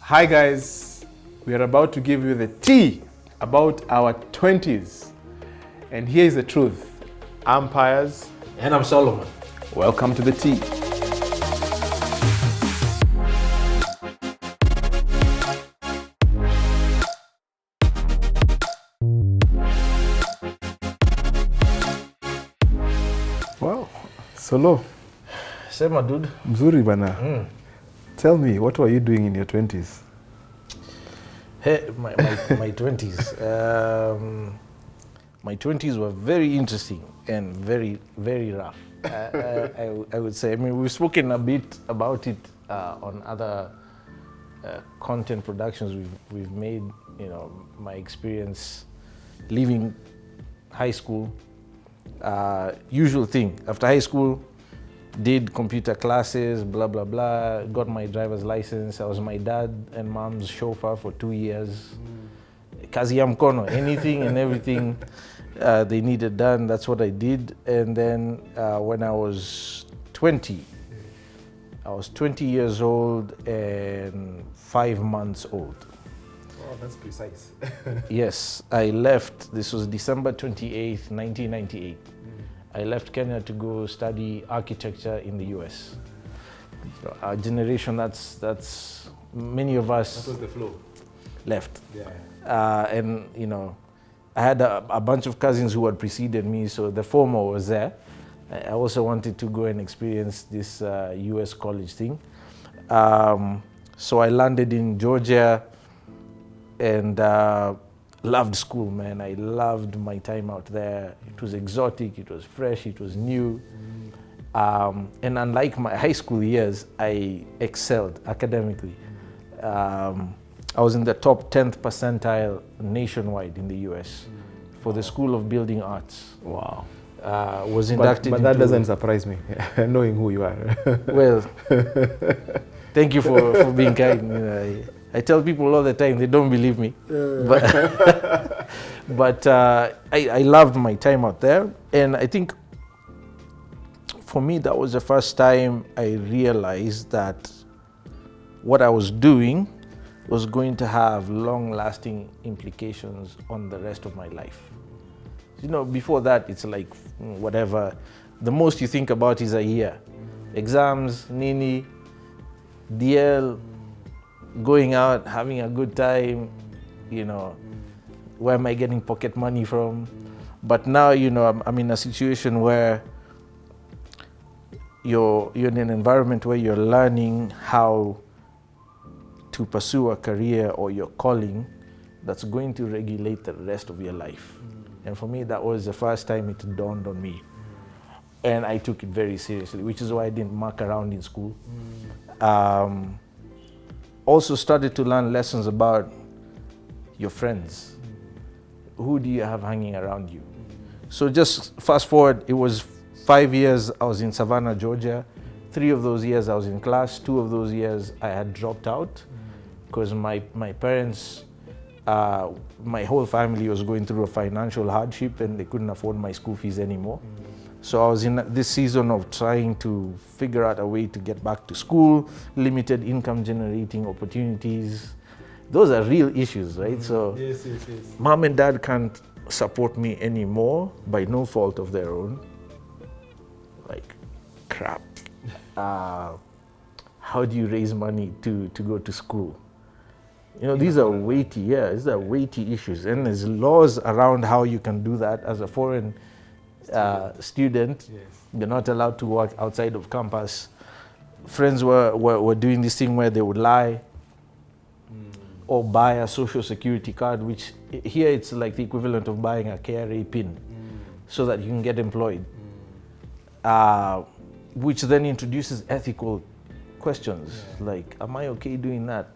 Hi guys, we are about to give you the tea about our 20s. And here is the truth. I'm Pius. And I'm Solomon. Welcome to the tea. Wow, Solo. Sema dude. Mzuri bana. Tell me, what were you doing in your 20s? Hey, my 20s. My 20s were very interesting and very, very rough. I would say. I mean, we've spoken a bit about it on other content productions we've made. You know, my experience leaving high school. Usual thing. After high school, did computer classes, blah, blah, blah, got my driver's license. I was my dad and mom's chauffeur for 2 years. Kazi ya mkono, anything and everything they needed done, that's what I did. And then when I was 20, I was 20 years old and 5 months old. Oh, that's precise. Yes, I left, this was December 28th, 1998. I left Kenya to go study architecture in the US. Our generation, that's many of us. That was the flow. Left. Yeah. And you know, I had a bunch of cousins who had preceded me, so the FOMO was there. I also wanted to go and experience this US college thing. So I landed in Georgia and loved school, man. I loved my time out there. It was exotic, it was fresh, it was new. And unlike my high school years, I excelled academically. I was in the top 10th percentile nationwide in the US for the School of Building Arts. Wow. Was inducted but that doesn't surprise me, knowing who you are. Well, thank you for being kind. You know, I tell people all the time, they don't believe me. But I loved my time out there. And I think for me, that was the first time I realized that what I was doing was going to have long-lasting implications on the rest of my life. You know, before that, it's like whatever. The most you think about is a year. Exams, Nini, DL, going out, having a good time, you know, where am I getting pocket money from? But now, you know, I'm in a situation where you're in an environment where you're learning how to pursue a career or your calling that's going to regulate the rest of your life. And for me, that was the first time it dawned on me. And I took it very seriously, which is why I didn't muck around in school. Also started to learn lessons about your friends. Who do you have hanging around you? So just fast forward, it was 5 years I was in Savannah, Georgia. 3 of those years I was in class. 2 of those years I had dropped out because my parents, my whole family was going through a financial hardship and they couldn't afford my school fees anymore. So I was in this season of trying to figure out a way to get back to school, limited income generating opportunities. Those are real issues, right? So Yes. mom and dad can't support me anymore by no fault of their own. Like, crap. How do you raise money to go to school? You know, these are weighty issues. And there's laws around how you can do that as a foreign student. Yes. You're not allowed to work outside of campus. Friends were doing this thing where they would lie or buy a social security card, which here it's like the equivalent of buying a KRA pin so that you can get employed, which then introduces ethical questions like, am I okay doing that?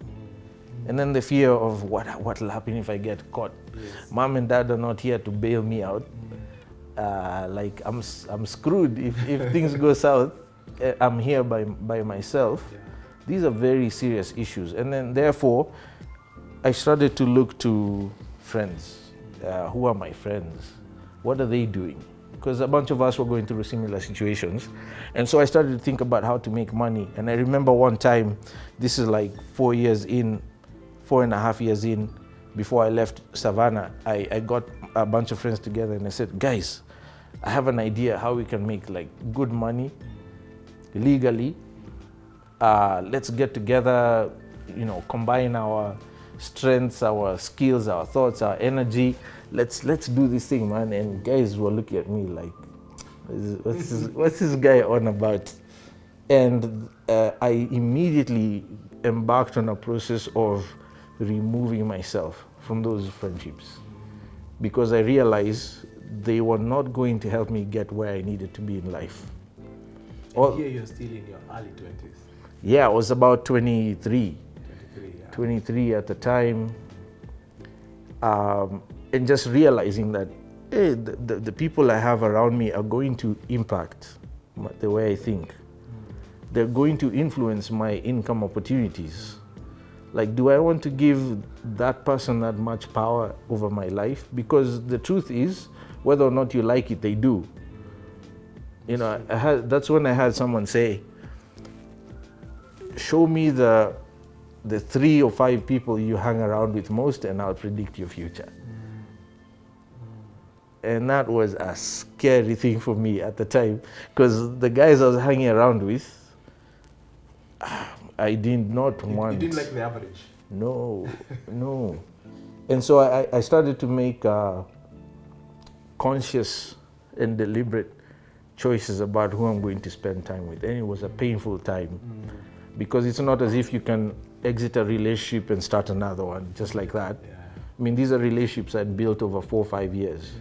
And then the fear of what will happen if I get caught. Yes. Mom and dad are not here to bail me out. Like I'm screwed if things go south. I'm here by myself. Yeah. These are very serious issues. And then therefore, I started to look to friends. Who are my friends? What are they doing? Because a bunch of us were going through similar situations. And so I started to think about how to make money. And I remember one time, this is like 4 years in, 4.5 years in, before I left Savannah, I got a bunch of friends together and I said, guys, I have an idea how we can make like good money legally. Let's get together, you know, combine our strengths, our skills, our thoughts, our energy. Let's do this thing, man. And guys were looking at me like, what's this guy on about? And I immediately embarked on a process of removing myself from those friendships, because I realized they were not going to help me get where I needed to be in life. And here you're still in your early 20s. Yeah, I was about 23. 23 at the time. And just realizing that, hey, the people I have around me are going to impact the way I think. They're going to influence my income opportunities. Like, do I want to give that person that much power over my life? Because the truth is, whether or not you like it, they do. You know, that's when I had someone say, show me the 3 or 5 people you hang around with most and I'll predict your future. And that was a scary thing for me at the time, because the guys I was hanging around with, I did not want. You didn't like the average? No. And so I started to make conscious and deliberate choices about who I'm going to spend time with. And it was a painful time, because it's not as if you can exit a relationship and start another one just like that. Yeah. I mean, these are relationships I'd built over 4 or 5 years.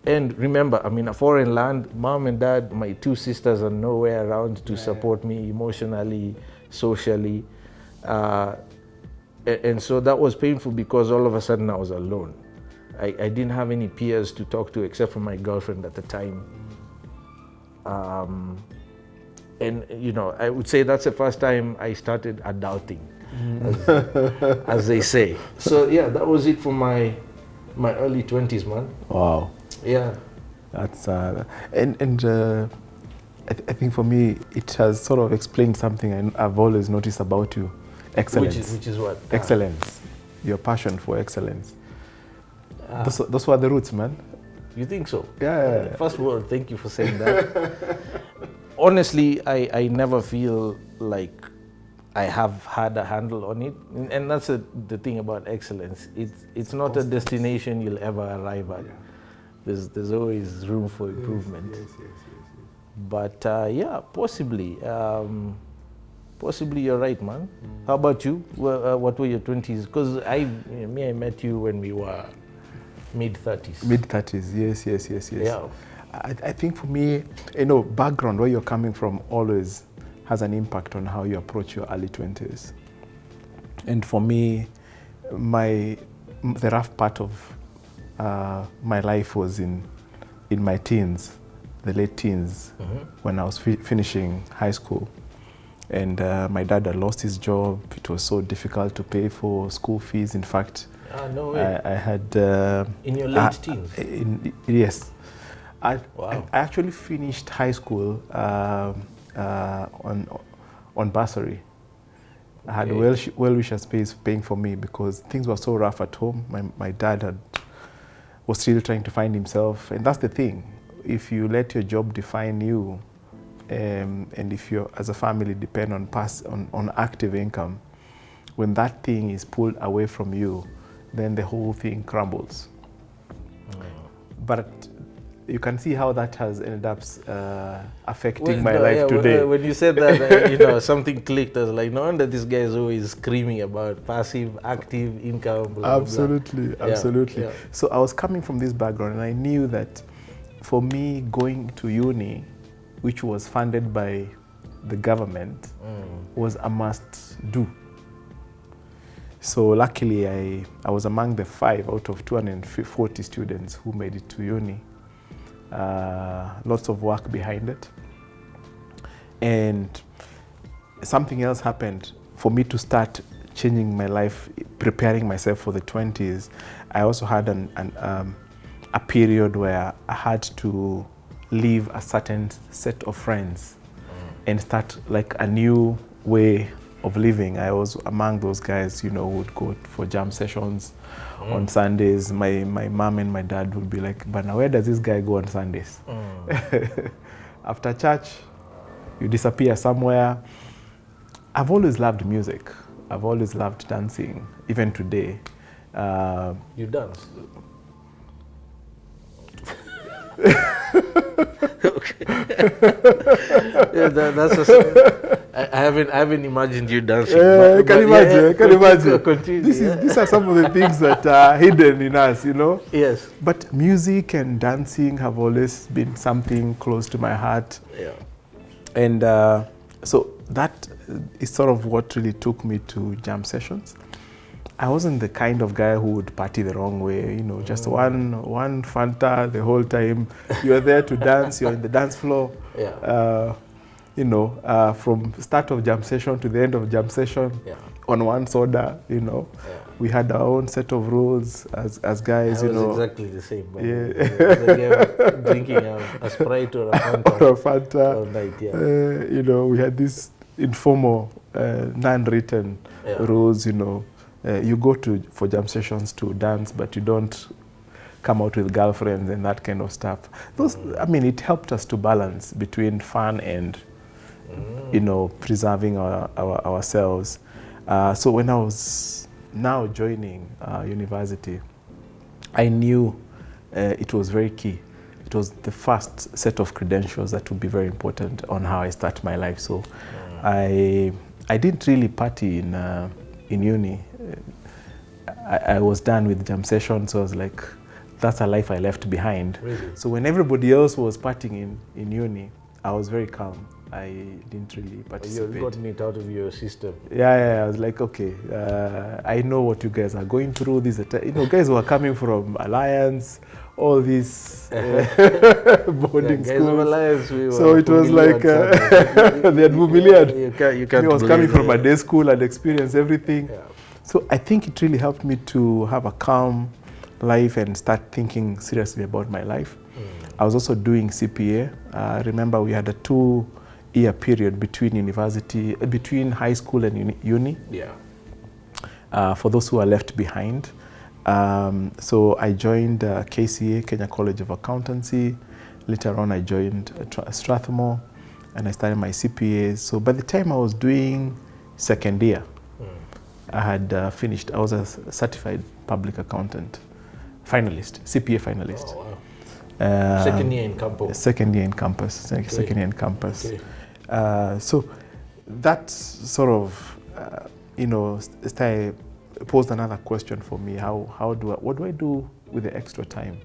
And remember, I mean, a foreign land, mom and dad, my 2 sisters are nowhere around to support me emotionally, socially. And so that was painful, because all of a sudden I was alone. I didn't have any peers to talk to except for my girlfriend at the time. And, you know, I would say that's the first time I started adulting, as they say. So, yeah, that was it for my early 20s, man. Wow. Yeah. That's I think for me it has sort of explained something I've always noticed about you: excellence. Which is what? Excellence. Your passion for excellence. Those were the roots, man. You think so? Yeah. First of all, thank you for saying that. Honestly, I never feel like I have had a handle on it, and that's the thing about excellence. It's not a destination you'll ever arrive at. Yeah. There's always room for improvement. Yes. But yeah, possibly you're right, man. How about you? What were your 20s? Because I met you when we were mid-30s. Mid-30s, yes. Yeah. I think for me, you know, background, where you're coming from always has an impact on how you approach your early 20s. And for me, the rough part of my life was in my teens, the late teens, when I was finishing high school. And my dad had lost his job. It was so difficult to pay for school fees. In fact, no way. I had... in your late teens? Yes. Wow. I actually finished high school on bursary. I had well-wishers paying for me, because things were so rough at home. My dad was still trying to find himself, and that's the thing. If you let your job define you, and if you as a family depend on active income, when that thing is pulled away from you, then the whole thing crumbles. But you can see how that has ended up affecting my life today. When you said that, you know, something clicked. I was like, no wonder this guy is always screaming about passive, active income. Blah, absolutely. Yeah. So I was coming from this background, and I knew that for me, going to uni, which was funded by the government, was a must-do. So luckily, I was among the 5 out of 240 students who made it to uni. Lots of work behind it. And something else happened for me to start changing my life, preparing myself for the 20s. I also had a period where I had to leave a certain set of friends and start like a new way of living. I was among those guys, who would go for jam sessions on Sundays. My mom and my dad would be like, "Bana, where does this guy go on Sundays?" After church, you disappear somewhere. I've always loved music. I've always loved dancing, even today. You dance? Okay. Yeah, I haven't imagined you dancing. I can imagine. Continue, These are some of the things that are hidden in us, Yes. But music and dancing have always been something close to my heart. Yeah. And so that is sort of what really took me to jam sessions. I wasn't the kind of guy who would party the wrong way, just one Fanta the whole time. You're there to dance, you're in the dance floor. Yeah. From start of jam session to the end of jam session, on one soda, We had our own set of rules as guys, I was exactly the same. Yeah. Drinking a Sprite or a Fanta. Or a Fanta. All night, yeah. We had this informal, non-written rules, you go for jam sessions to dance, but you don't come out with girlfriends and that kind of stuff. It helped us to balance between fun and, preserving ourselves. So when I was now joining university, I knew it was very key. It was the first set of credentials that would be very important on how I start my life. So I didn't really party in uni. I was done with jam sessions, so I was like, that's a life I left behind. Really? So when everybody else was partying in uni, I was very calm. I didn't really participate. You gotten it out of your system. Yeah, I was like, okay, I know what you guys are going through. These guys who are coming from Alliance, all these boarding guys schools. of Alliance, So it was like they had humiliated. You can't I was coming from a day school and experienced everything. Yeah. So I think it really helped me to have a calm life and start thinking seriously about my life. I was also doing CPA. Remember, we had a 2-year period between high school and uni. Yeah. For those who are left behind. So I joined KCA, Kenya College of Accountancy. Later on, I joined Strathmore, and I started my CPA. So by the time I was doing second year, I had finished. I was a certified public accountant, finalist, CPA finalist. Oh, wow. Second year in campus. Second year in campus. Okay. Second year in campus. Okay. So that sort of, posed another question for me. What do I do with the extra time?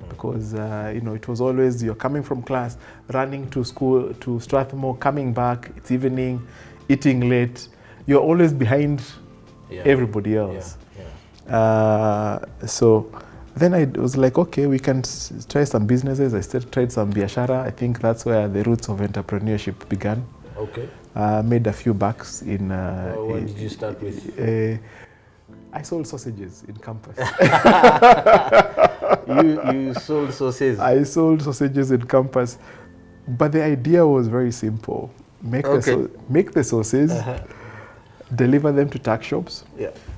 Because it was always you're coming from class, running to school, to Strathmore, coming back. It's evening, eating late. You're always behind everybody else. So then I was like, okay, we can try some businesses. I tried some biashara. I think that's where the roots of entrepreneurship began. Okay. Made a few bucks in. What did you start with? I sold sausages in campus. You sold sausages? I sold sausages in campus. But the idea was very simple. Make the sausages, deliver them to tuck shops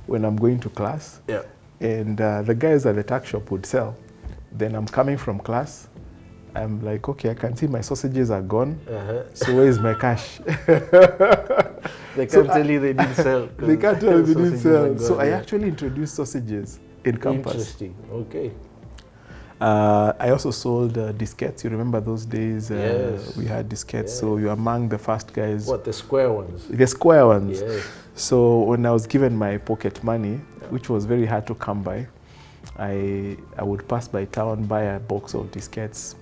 when I'm going to class. Yeah. And the guys at the tuck shop would sell. Then I'm coming from class. I'm like, okay, I can see my sausages are gone. So where is my cash? They can't tell you they didn't sell. They can't tell you they didn't sell. So I actually introduced sausages in campus. Interesting. Okay. I also sold diskettes. You remember those days? Yes. We had diskettes. So you're among the first guys. What, the square ones? The square ones. Yes. So when I was given my pocket money, which was very hard to come by, I would pass by town, buy a box of diskettes,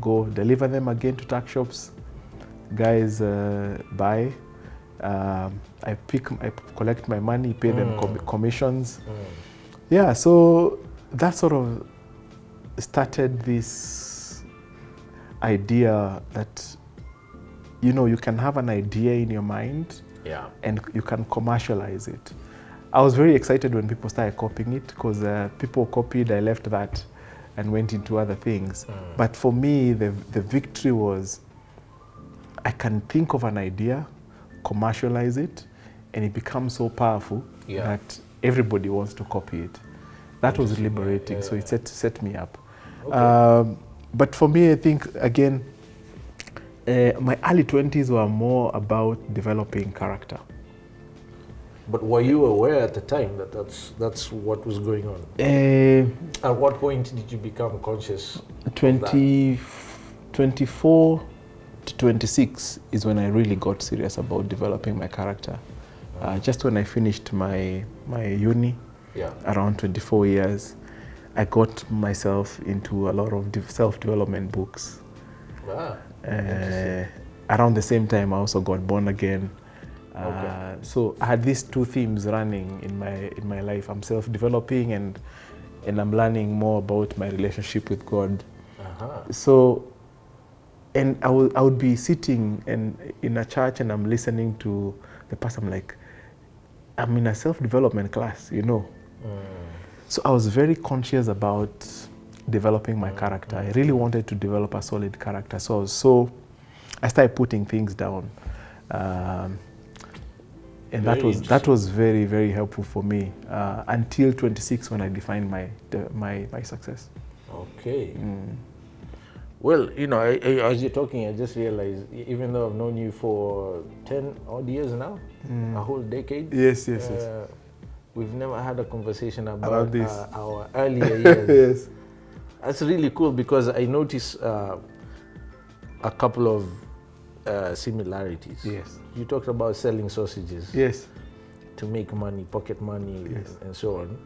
go deliver them again to tuck shops. Guys buy. I collect my money, pay them commissions. Yeah, so that sort of started this idea that, you can have an idea in your mind and you can commercialize it. I was very excited when people started copying it because people copied, I left that and went into other things. But for me, the victory was I can think of an idea, commercialize it, and it becomes so powerful Yeah. that everybody wants to copy it. That was liberating, so it set me up. Okay. But for me, I think, again, my early 20s were more about developing character. But were you aware at the time that that's what was going on? At what point did you become conscious? 24 to 26 is when I really got serious about developing my character. Just when I finished my uni, around 24 years, I got myself into a lot of self-development books. Wow. Around the same time, I also got born again. So I had these two themes running in my life. I'm self-developing and I'm learning more about my relationship with God. So, and I would be sitting in a church and I'm listening to the pastor. I'm like, I'm in a self-development class, you know. So I was very conscious about developing my character. I really wanted to develop a solid character. So I started putting things down. And that was very, very helpful for me until 26 when I defined my success. Okay. Well, you know, as you're talking, I just realized, even though I've known you for 10 odd years now, a whole decade. Yes. We've never had a conversation about our earlier years. Yes. That's really cool because I noticed a couple of similarities. Yes. You talked about selling sausages. Yes. To make money, pocket money, and so on.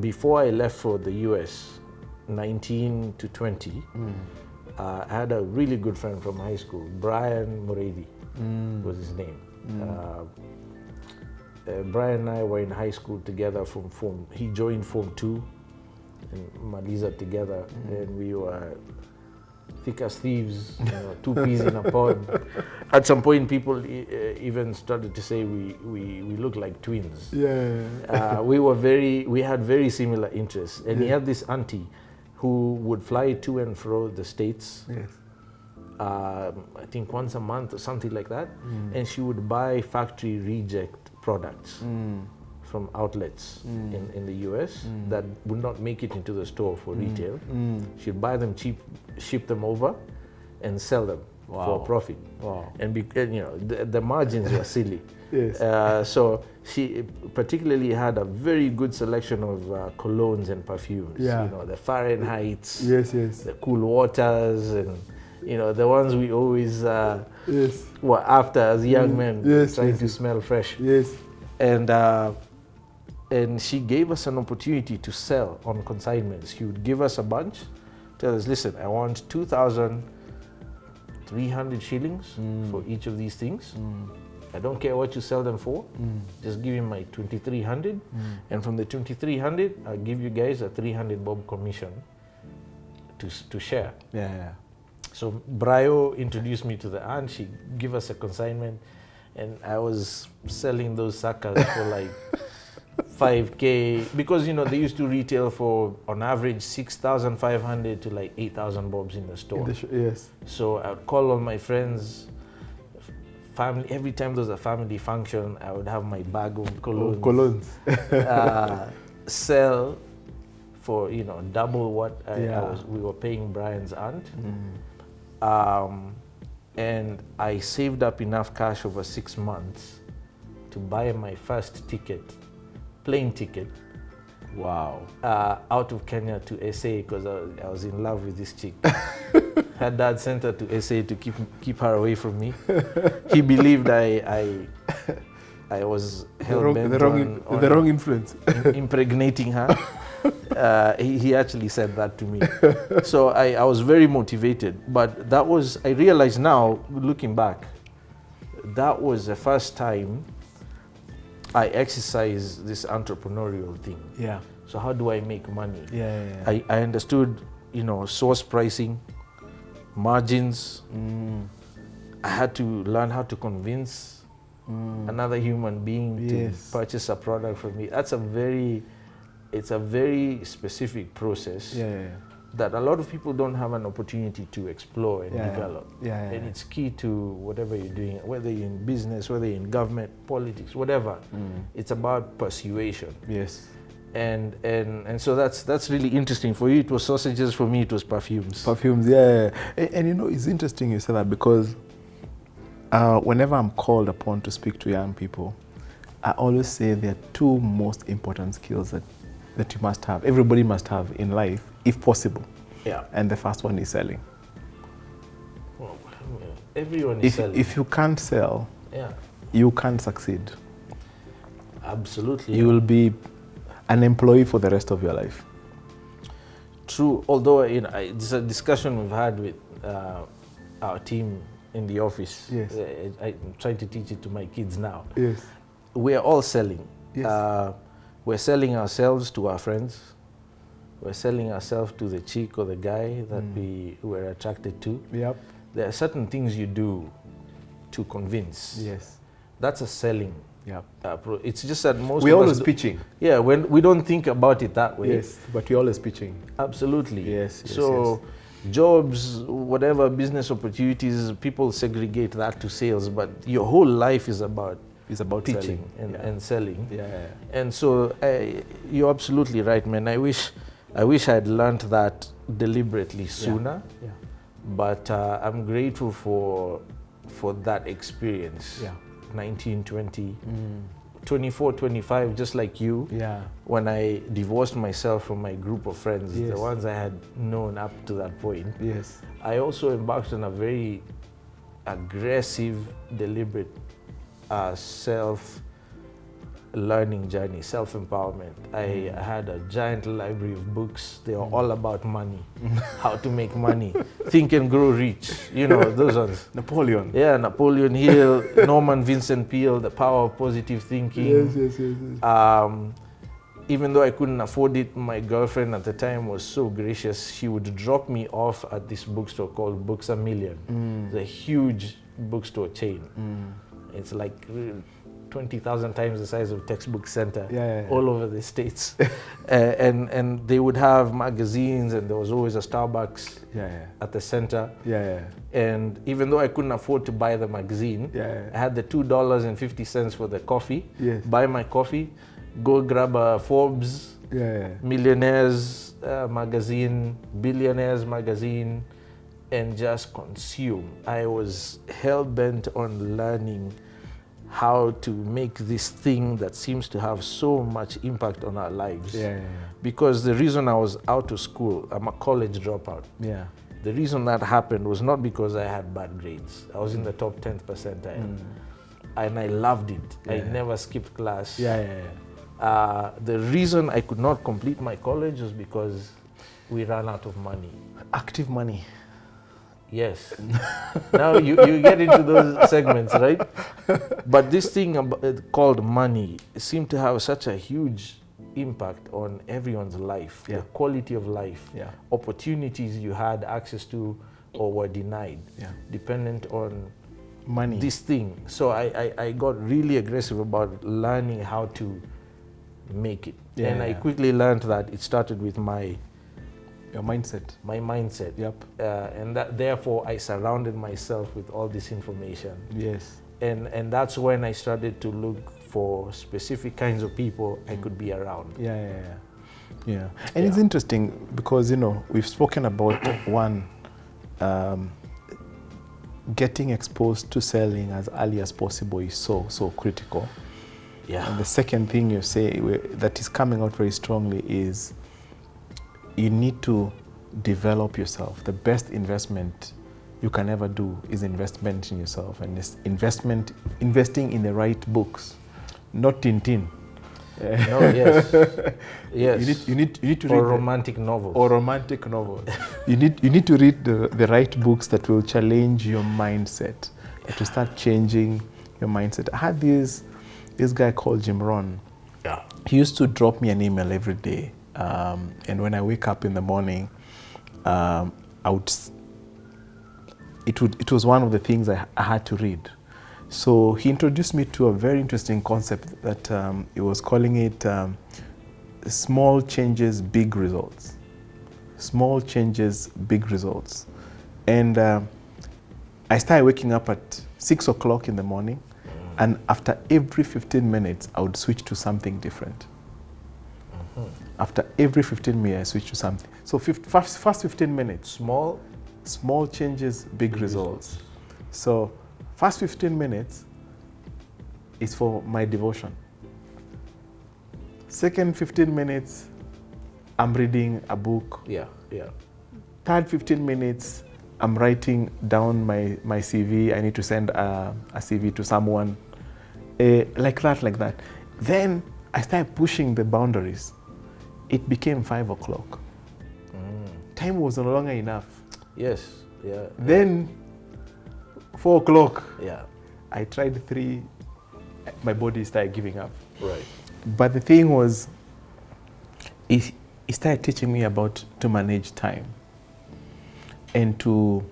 Before I left for the US, 19 to 20, I had a really good friend from high school, Brian Muchiri was his name. Brian and I were in high school together he joined Form 2 and Maliza together, and we were thick as thieves, you know, two peas in a pod. At some point, people even started to say we look like twins. Yeah. We had very similar interests, and he had this auntie who would fly to and fro the States. Yes. I think once a month or something like that, and she would buy factory reject products from outlets in the US that would not make it into the store for retail. She'd buy them cheap, ship them over, and sell them for profit. Wow. And you know, the margins were silly. Yes. So she particularly had a very good selection of colognes and perfumes. Yeah. You know, the Fahrenheits, Yes. the Cool Waters, and you know, the ones we always Yes. were after as young men, trying to yes. smell fresh. Yes. And she gave us an opportunity to sell on consignment. She would give us a bunch, tell us, listen, I want 2,300 shillings for each of these things. I don't care what you sell them for, just give me my 2,300, and from the 2,300, I'll give you guys a 300 bob commission to share. Yeah. So Brayo introduced me to the aunt. She gave us a consignment, and I was selling those suckers for like 5K, because you know they used to retail for on average 6,500 to like 8,000 bobs in the store. Yes. So I'd call all my friends, family. Every time there was a family function, I would have my bag of colognes. Sell for, you know, double what we were paying Brian's aunt. And I saved up enough cash over 6 months to buy my first ticket, plane ticket. Wow. Out of Kenya to SA, because I was in love with this chick. Her dad sent her to SA to keep her away from me. He believed I was hell-bent on the wrong influence. Impregnating her. He actually said that to me. So I was very motivated. But that was, I realize now, looking back, that was the first time I exercised this entrepreneurial thing. Yeah. So how do I make money? Yeah. I understood, you know, source pricing, margins. I had to learn how to convince another human being to purchase a product from me. It's a very specific process. Yeah. that a lot of people don't have an opportunity to explore and develop. And it's key to whatever you're doing, whether you're in business, whether you're in government, politics, whatever. It's about persuasion. Yes. And so that's really interesting. For you, it was sausages. For me, it was perfumes. Perfumes, yeah. And you know, it's interesting you say that, because whenever I'm called upon to speak to young people, I always say there are two most important skills that you must have, everybody must have in life, if possible. Yeah. And the first one is selling. Well, everyone is selling. If you can't sell, you can't succeed. Absolutely. You will be an employee for the rest of your life. True. Although, you know, it's a discussion we've had with our team in the office. Yes. I'm trying to teach it to my kids now. Yes. We're all selling. Yes. We're selling ourselves to our friends. We're selling ourselves to the chick or the guy that we were attracted to. Yep. There are certain things you do to convince. Yes. That's a selling. Yeah. It's just that most we're of us always pitching. Yeah, when we don't think about it that way. Yes, but we're always pitching. Absolutely. Yes. So jobs, whatever business opportunities, people segregate that to sales, but your whole life is about pitching selling. and selling. Yeah. And so you're absolutely right, man. I wish I had learned that deliberately sooner. Yeah. But I'm grateful for that experience. Yeah. 19, 20, 24, 25, just like you. Yeah. When I divorced myself from my group of friends, Yes. the ones I had known up to that point. Yes. I also embarked on a very aggressive, deliberate self-learning journey, self-empowerment. I had a giant library of books. They were all about money, how to make money, think and grow rich. You know, those ones. Napoleon. Yeah, Napoleon Hill, Norman Vincent Peale, The Power of Positive Thinking. Yes. Even though I couldn't afford it, my girlfriend at the time was so gracious. She would drop me off at this bookstore called Books A Million. It's a huge bookstore chain. It's like 20,000 times the size of Textbook Center, all over the States. And they would have magazines, and there was always a Starbucks at the center. And even though I couldn't afford to buy the magazine, I had the $2.50 for the coffee, buy my coffee, go grab a Forbes Millionaires magazine, Billionaires magazine, and just consume. I was hell-bent on learning how to make this thing that seems to have so much impact on our lives. Because the reason I was out of school, I'm a college dropout. The reason that happened was not because I had bad grades. I was in the top 10th percentile. And I loved it. I never skipped class. The reason I could not complete my college was because we ran out of money. Active money. Yes. Now you get into those segments, right? But this thing called money seemed to have such a huge impact on everyone's life, the quality of life, opportunities you had access to or were denied, dependent on money. This thing. So I got really aggressive about learning how to make it. And I quickly learned that it started with your mindset. My mindset. And that, therefore, I surrounded myself with all this information. And that's when I started to look for specific kinds of people I could be around. And it's interesting because, you know, we've spoken about one, getting exposed to selling as early as possible is so critical. And the second thing you say that is coming out very strongly is you need to develop yourself. The best investment you can ever do is investment in yourself, and it's investing in the right books, not Tintin. You need to read romantic novels. Or romantic novels. you need to read the right books that will challenge your mindset, to start changing your mindset. I had this guy called Jim Rohn. He used to drop me an email every day. And when I wake up in the morning, it was one of the things I had to read. So he introduced me to a very interesting concept that he was calling it small changes, big results. Small changes, big results. And I started waking up at 6 o'clock in the morning, and after every 15 minutes, I would switch to something different. After every 15 minutes, I switch to something. So first 15 minutes. Small changes, big results. So first 15 minutes is for my devotion. Second 15 minutes, I'm reading a book. Third 15 minutes, I'm writing down my CV. I need to send a CV to someone. Like that. Then I started pushing the boundaries. It became 5 o'clock. Time was no longer enough. Then 4 o'clock. I tried 3. My body started giving up. But the thing was, it started teaching me about to manage time and to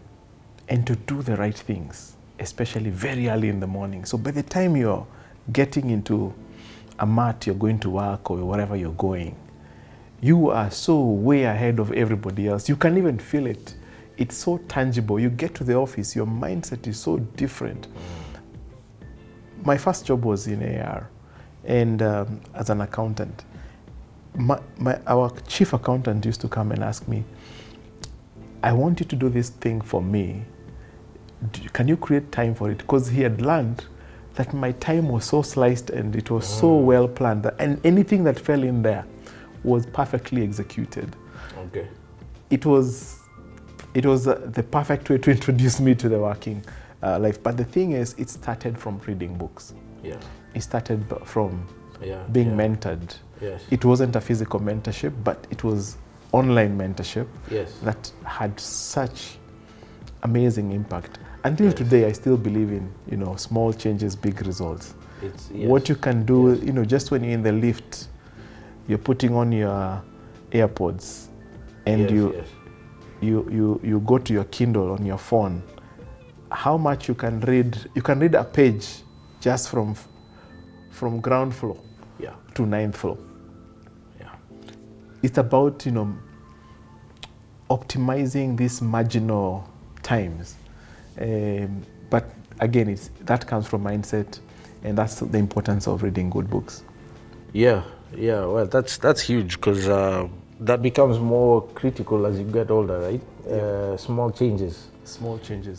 do the right things, especially very early in the morning. So by the time you're getting into a mat, you're going to work or wherever you're going, you are so way ahead of everybody else. You can even feel it. It's so tangible. You get to the office, your mindset is so different. My first job was in AR, and as an accountant. Our chief accountant used to come and ask me, I want you to do this thing for me. Can you create time for it? Because he had learned that my time was so sliced and it was so well planned, and anything that fell in there was perfectly executed. It was the perfect way to introduce me to the working life. But the thing is, it started from reading books. It started from being mentored. It wasn't a physical mentorship, but it was online mentorship that had such amazing impact. Until today, I still believe in, small changes, big results. What you can do, just when you're in the lift, you're putting on your AirPods, and you go to your Kindle on your phone. How much you can read? You can read a page just from ground floor to 9th floor. It's about optimizing these marginal times, but again, that comes from mindset, and that's the importance of reading good books. Well, that's huge, because that becomes more critical as you get older, right? Small changes.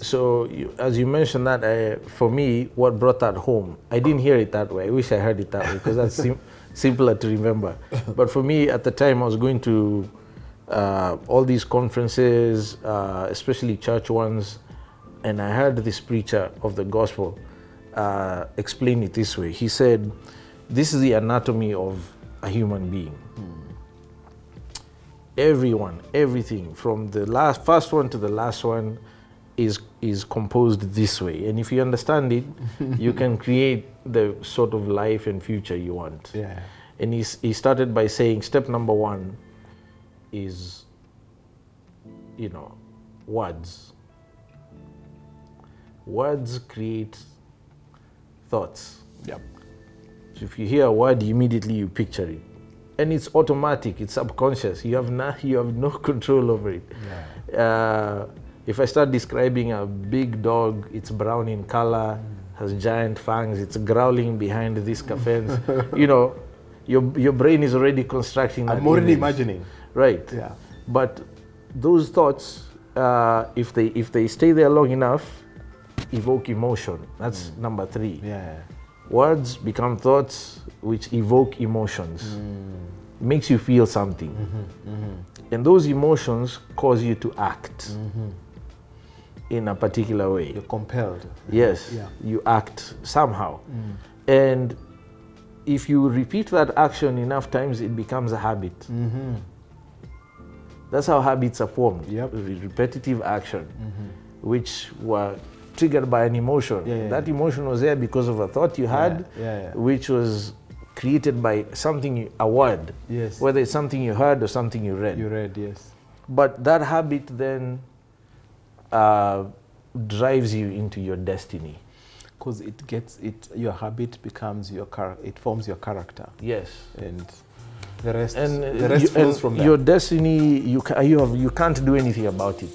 So as you mentioned that, for me, what brought that home, I didn't hear it that way. I wish I heard it that way, because that's simpler to remember. But for me, at the time, I was going to all these conferences, especially church ones, and I heard this preacher of the gospel explain it this way. He said, this is the anatomy of a human being. Everyone, everything, from the first one to the last one, is composed this way. And if you understand it, you can create the sort of life and future you want. And he started by saying, step number 1 is, words. Words create thoughts. So if you hear a word, immediately you picture it. And it's automatic, it's subconscious. You have no control over it. If I start describing a big dog, it's brown in color, has giant fangs, it's growling behind this fence. Your brain is already constructing that. I'm already image. imagining. Right. But those thoughts, if they stay there long enough, evoke emotion. That's number 3. Words become thoughts which evoke emotions. Makes you feel something. And those emotions cause you to act in a particular way. You're compelled. Yes, you act somehow. And if you repeat that action enough times, it becomes a habit. That's how habits are formed. Repetitive action, which were triggered by an emotion. That emotion was there because of a thought you had, which was created by a word. Whether it's something you heard or something you read. But that habit then drives you into your destiny. Because your habit becomes it forms your character. Yes. And The rest, and the rest flows from there. your destiny, you can't do anything about it.